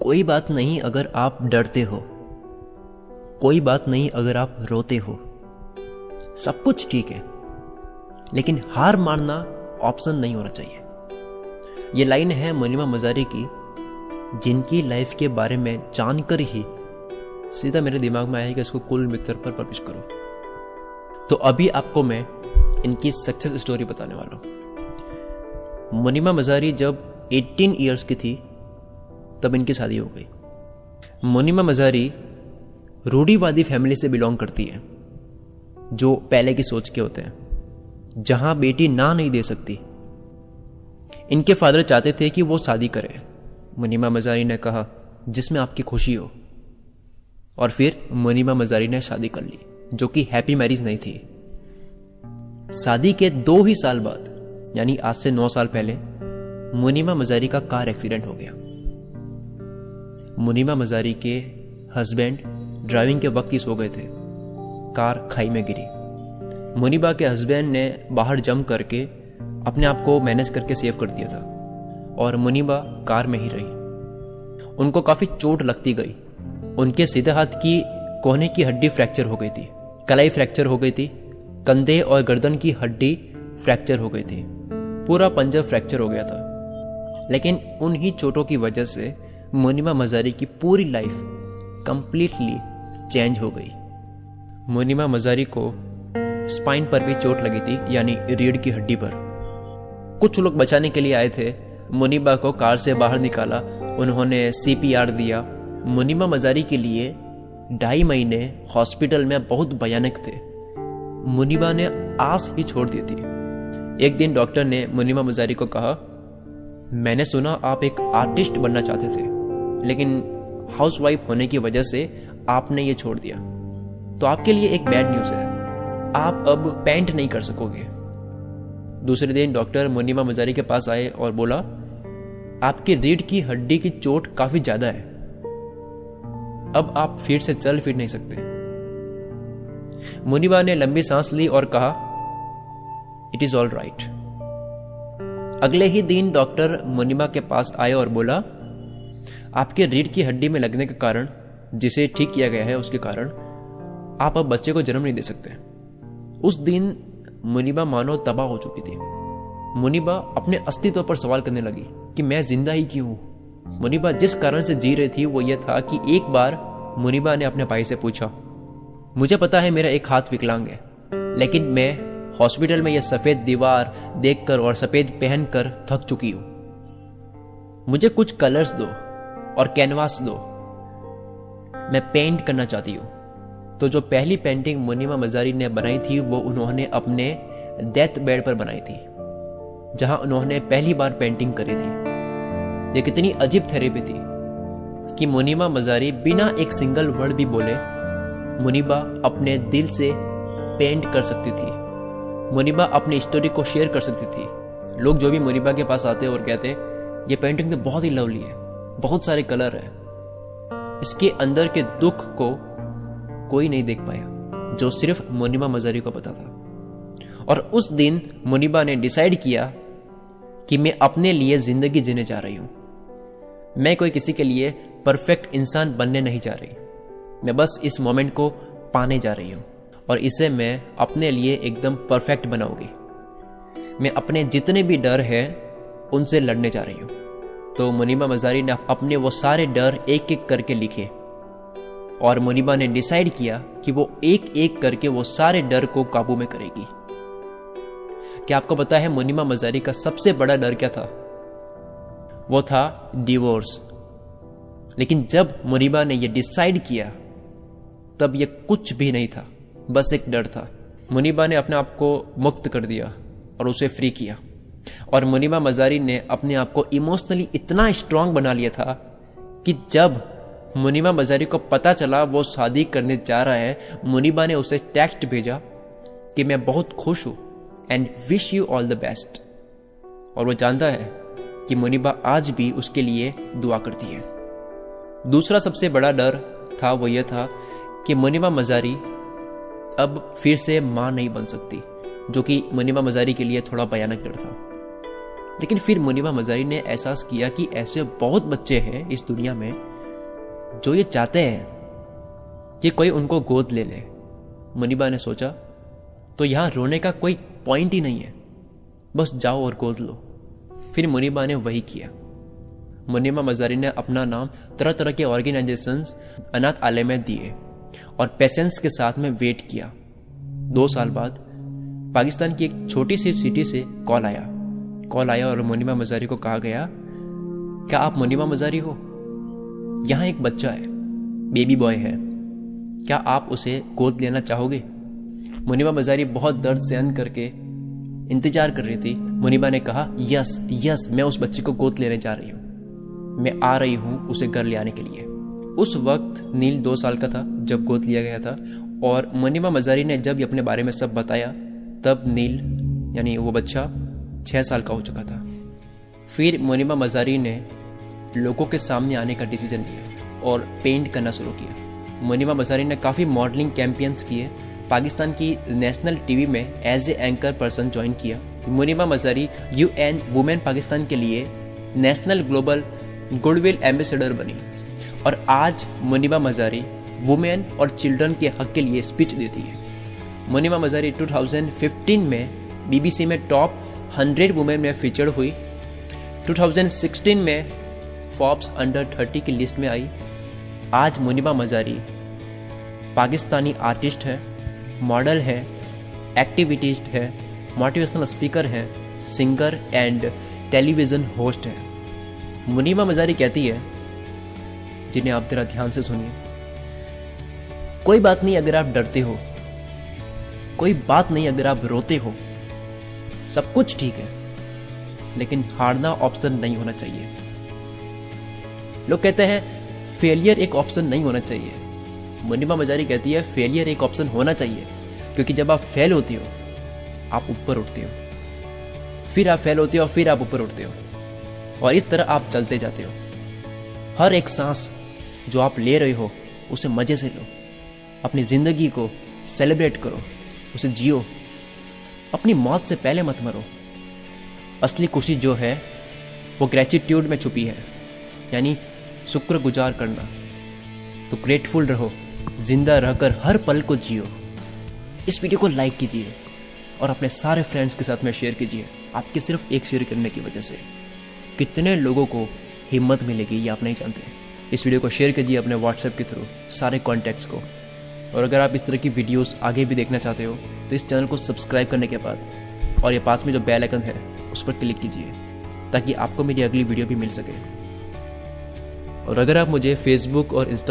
कोई बात नहीं अगर आप डरते हो, कोई बात नहीं अगर आप रोते हो, सब कुछ ठीक है, लेकिन हार मानना ऑप्शन नहीं होना चाहिए। ये लाइन है मुनीमा मजारी की, जिनकी लाइफ के बारे में जानकर ही सीधा मेरे दिमाग में आया कि इसको कुल मित्र पर पब्लिश करो। तो अभी आपको मैं इनकी सक्सेस स्टोरी बताने वाला हूं। मुनीमा मजारी जब 18 इयर्स की थी तब इनकी शादी हो गई। मुनीमा मजारी रूढ़िवादी फैमिली से बिलोंग करती है, जो पहले की सोच के होते हैं, जहां बेटी ना नहीं दे सकती। इनके फादर चाहते थे कि वो शादी करे। मुनीमा मजारी ने कहा जिसमें आपकी खुशी हो, और फिर मुनीमा मजारी ने शादी कर ली, जो कि हैप्पी मैरिज नहीं थी। शादी के 2 ही साल बाद, यानी आज से 9 साल पहले, मुनीमा मजारी का कार एक्सीडेंट हो गया। मुनीमा मजारी के हस्बैंड ड्राइविंग के वक्त ही सो गए थे। कार खाई में गिरी। मुनीबा के हस्बैंड ने बाहर जंप करके अपने आप को मैनेज करके सेव कर दिया था, और मुनीबा कार में ही रही। उनको काफी चोट लगती गई। उनके सीधे हाथ की कोहनी की हड्डी फ्रैक्चर हो गई थी, कलाई फ्रैक्चर हो गई थी, कंधे और गर्दन की हड्डी फ्रैक्चर हो गई थी, पूरा पंजा फ्रैक्चर हो गया था। लेकिन उन्हीं चोटों की वजह से मुनीमा मजारी की पूरी लाइफ कंप्लीटली चेंज हो गई। मुनीमा मजारी को स्पाइन पर भी चोट लगी थी, यानी रीढ़ की हड्डी पर। कुछ लोग बचाने के लिए आए थे। मुनीबा को कार से बाहर निकाला, उन्होंने CPR दिया। मुनीमा मजारी के लिए 2.5 महीने हॉस्पिटल में बहुत भयानक थे। मुनीबा ने आस ही छोड़ दी थी। एक दिन डॉक्टर ने मुनीमा मजारी को कहा, मैंने सुना आप एक आर्टिस्ट बनना चाहते थे, लेकिन हाउसवाइफ होने की वजह से आपने ये छोड़ दिया। तो आपके लिए एक बैड न्यूज है, आप अब पेंट नहीं कर सकोगे। दूसरे दिन डॉक्टर मुनीमा मजारी के पास आए और बोला, आपकी रीढ़ की हड्डी की चोट काफी ज्यादा है, अब आप फिर से चल फिर नहीं सकते। मुनीबा ने लंबी सांस ली और कहा, इट इज ऑल राइट। अगले ही दिन डॉक्टर मुनीबा के पास आए और बोला, आपके रीढ़ की हड्डी में लगने के कारण, जिसे ठीक किया गया है उसके कारण, आप अब बच्चे को जन्म नहीं दे सकते। उस दिन मुनीबा मानो तबाह हो चुकी थी। मुनीबा अपने अस्तित्व पर सवाल करने लगी कि मैं जिंदा ही क्यों हूं। मुनीबा जिस कारण से जी रही थी वो ये था कि एक बार मुनीबा ने अपने भाई से पूछा, मुझे पता है मेरा एक हाथ विकलांग है, लेकिन मैं हॉस्पिटल में यह सफेद दीवार देखकर और सफेद पहनकर थक चुकी हूं। मुझे कुछ कलर्स दो और कैनवास दो, मैं पेंट करना चाहती हूं। तो जो पहली पेंटिंग मुनीमा मजारी ने बनाई थी वो उन्होंने अपने डेथ बेड पर बनाई थी, जहां उन्होंने पहली बार पेंटिंग करी थी। ये कितनी अजीब थेरेपी थी कि मुनीमा मजारी बिना एक सिंगल वर्ड भी बोले मुनीबा अपने दिल से पेंट कर सकती थी। मुनीबा अपनी स्टोरी को शेयर कर सकती थी। लोग जो भी मुनीबा के पास आते और कहते, ये पेंटिंग तो बहुत ही लवली है, बहुत सारे कलर है, इसके अंदर के दुख को कोई नहीं देख पाया, जो सिर्फ मुनीमा मजारी को पता था। और उस दिन मुनीबा ने डिसाइड किया कि मैं अपने लिए जिंदगी जीने जा रही हूं। मैं कोई किसी के लिए परफेक्ट इंसान बनने नहीं जा रही, मैं बस इस मोमेंट को पाने जा रही हूं, और इसे मैं अपने लिए एकदम परफेक्ट बनाऊंगी। मैं अपने जितने भी डर हैं उनसे लड़ने जा रही हूं। तो मुनीमा मजारी ने अपने वो सारे डर एक एक करके लिखे, और मुनीबा ने डिसाइड किया कि वो एक एक करके वो सारे डर को काबू में करेगी। क्या आपको पता है मुनीमा मजारी का सबसे बड़ा डर क्या था? वो था डिवोर्स। लेकिन जब मुनीबा ने ये डिसाइड किया तब ये कुछ भी नहीं था, बस एक डर था। मुनीबा ने अपने आप को मुक्त कर दिया और उसे फ्री किया। और मुनीबा मजारी ने अपने आप को इमोशनली इतना स्ट्रांग बना लिया था कि जब मुनीबा मजारी को पता चला वो शादी करने जा रहा है, मुनीबा ने उसे टेक्स्ट भेजा कि मैं बहुत खुश हूं and wish you all the best. और वो जानता है कि मुनीबा आज भी उसके लिए दुआ करती है। दूसरा सबसे बड़ा डर था वो ये था कि मुनीबा मजारी अब फिर से मां नहीं बन सकती, जो कि मुनीबा मजारी के लिए थोड़ा भयानक डर था। लेकिन फिर मुनीबा मजारी ने एहसास किया कि ऐसे बहुत बच्चे हैं इस दुनिया में जो ये चाहते हैं कि कोई उनको गोद ले ले। मुनीबा ने सोचा तो यहां रोने का कोई पॉइंट ही नहीं है, बस जाओ और गोद लो। फिर मुनीबा ने वही किया। मुनीबा मजारी ने अपना नाम तरह तरह के ऑर्गेनाइजेशंस अनाथ आलय में दिए और पेशेंस के साथ में वेट किया। 2 साल बाद पाकिस्तान की एक छोटी सी सिटी से कॉल आया और मुनीबा मजारी को कहा गया, क्या आप मुनीबा मजारी हो? यहां एक बच्चा है, बेबी बॉय है, क्या आप उसे गोद लेना चाहोगे? मुनीबा मजारी बहुत दर्द सहन करके इंतजार कर रही थी। मुनीबा ने कहा, यस, मैं उस बच्चे को गोद लेने जा रही हूं, मैं आ रही हूं उसे घर ले आने के लिए। उस वक्त नील 2 साल का था जब गोद लिया गया था, और मुनीबा मजारी ने जब अपने बारे में सब बताया तब नील यानी वो बच्चा 6 साल का हो चुका था। फिर मुनीबा मजारी ने लोगों के सामने आने का डिसीजन लिया और पेंट करना शुरू किया। मुनीबा मजारी ने काफ़ी मॉडलिंग कैंपेन्स किए, पाकिस्तान की नेशनल टीवी में as a anchor person join किया। मुनीबा मजारी UN वुमेन पाकिस्तान के लिए नेशनल ग्लोबल गुडविल एम्बेसडर बनी और आज मुनीबा मजारी वुमेन और चिल्ड्रन के हक के लिए स्पीच देती है। मुनीबा मजारी 2015 में BBC में टॉप 100 वुमेन में फीचर्ड हुई। 2016 में फोर्ब्स अंडर 30 की लिस्ट में आई। आज मुनीबा मजारी पाकिस्तानी आर्टिस्ट है, मॉडल है, एक्टिविस्ट है, मोटिवेशनल स्पीकर है, सिंगर एंड टेलीविजन होस्ट है। मुनीबा मजारी कहती है, जिन्हें आप जरा ध्यान से सुनिए, कोई बात नहीं अगर आप डरते हो, कोई बात नहीं अगर आप रोते हो, सब कुछ ठीक है, लेकिन हारना ऑप्शन नहीं होना चाहिए। लोग कहते हैं फेलियर एक ऑप्शन नहीं होना चाहिए। मुनीबा मजारी कहती है फेलियर एक ऑप्शन होना चाहिए, क्योंकि जब आप फेल होते हो आप ऊपर उठते हो, फिर आप फेल होते हो और फिर आप ऊपर उठते हो, और इस तरह आप चलते जाते हो। हर एक सांस जो आप ले रहे हो उसे मजे से लो, अपनी जिंदगी को सेलिब्रेट करो, उसे जियो, अपनी मौत से पहले मत मरो। असली खुशी जो है वो ग्रेटिट्यूड में छुपी है, यानी शुक्रगुजार करना। तो ग्रेटफुल रहो, जिंदा रहकर हर पल को जियो। इस वीडियो को लाइक कीजिए और अपने सारे फ्रेंड्स के साथ में शेयर कीजिए। आपके सिर्फ एक शेयर करने की वजह से कितने लोगों को हिम्मत मिलेगी ये आप नहीं जानते। इस वीडियो को शेयर कीजिए अपने व्हाट्सएप के थ्रू सारे कॉन्टैक्ट्स को। और अगर आप इस तरह की वीडियोस आगे भी देखना चाहते हो तो इस चैनल को सब्सक्राइब करने के बाद और ये पास में जो बेल आइकन है उस पर क्लिक कीजिए, ताकि आपको मेरी अगली वीडियो भी मिल सके। और अगर आप मुझे फेसबुक और इंस्टाग्राम